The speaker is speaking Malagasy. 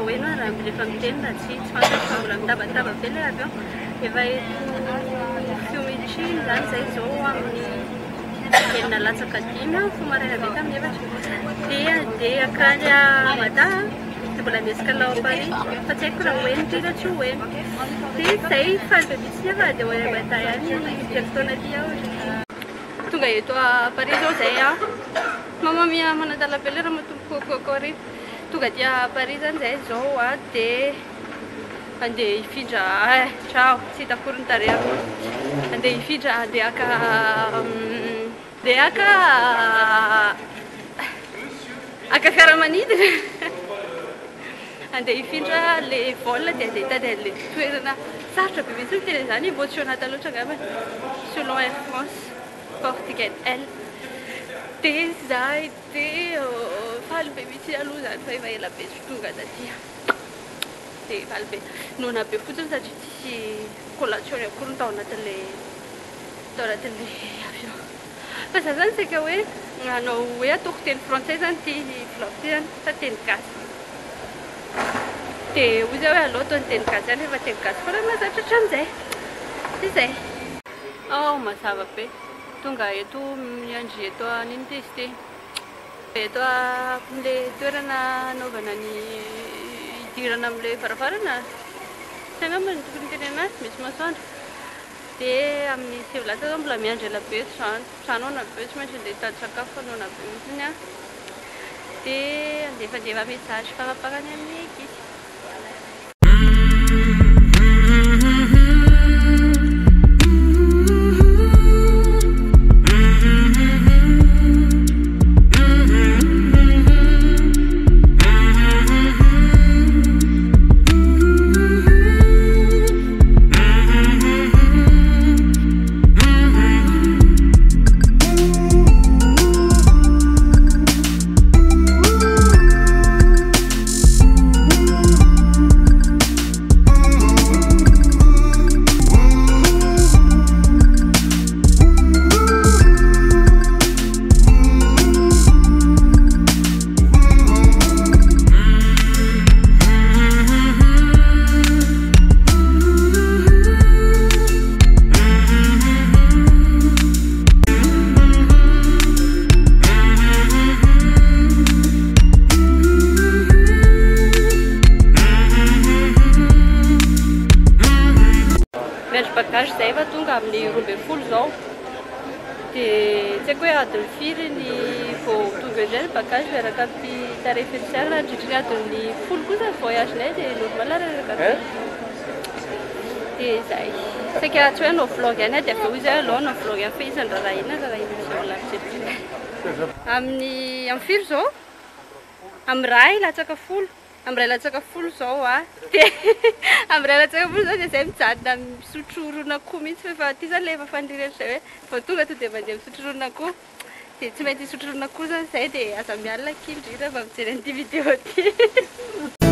hoe no raha rehefa miteny tsy fantatro mbola mitabataba be ilay avy eo efa fiometriny zany zay zao amin'ny enina latsaka dimy fo maraina be tamin'ny efatra dia akany Mada dia mbola miezaka lao à Paris fa tsy haiko raha hoeny ty na tsy hoeny dia zay faly be mihitsy nefa dia hoe Mada ihany tiako taona ty aho tonga eto à Paris zao zay Mamma mia manadala be lera matomboka kokory tonga dia Paris zany zay zao dia andeha hifindra ciao tsy hitakory ny tarehako andeha hifindra andeha aka fiaramanidina andeha hifindra le vol dia andeha hitady an'le toerana sarotra be mihitsy ny teny zany émotionnata loatra angamba selon Air France Portugal L dia zay dia faly be mihitsy aloha zany fa efa ela be sy tonga taty dia faly be nona be fotsiny satria tsisy collation akory ny tao anatin'le avion fa za zany seka hoe anao hoe ataoko teny français zany ty vlog ty zany sa teny gasy dia hoy zay hoe allo atao ny teny gasy zany efa teny gasy fa raha mahazatra hatram'izay dia zay mazava be tonga eto miandry eto nino ty izy ty eto am'le toerana anaovana ny idirana am'le varavarana tsy angamba ny tokony teny anazy misy masoandro dia amin'ny sevolata zao mbola miandry ela be trano ona be tsy maintsy andeha hitady sakafo anona be mihitsiny dia andefa message farapakany amin'ny ekisy bagage zay efa tonga amin'ny 12 zao dia tsy haiko hoe adiny firy ny vao tonga indray ny bagage miaraka amin'ny tarify fisaira nandrindriny adiny 10 kosa ny voyagenay dia normal araraka dia zay saika tsy hoe anao vlog ihany dia avy eo izy aloha anao vlog ihany fa izy ny raharaha ina amin'ny firy zao amin'ny ray latsaka folo amin'ny ray latsaka folo zao dia amin'ny ray latsaka folo zao dia zay mijanona misotro ron'akoho mihitsy fa ty zany le efa faniriana zay hoe vao tonga to dia mandeha misotro ron'akoho dia tsy maintsy misotro ron'akoho zany zay dia aza mialina kely indrindra mba mijery an'ity vidéo ty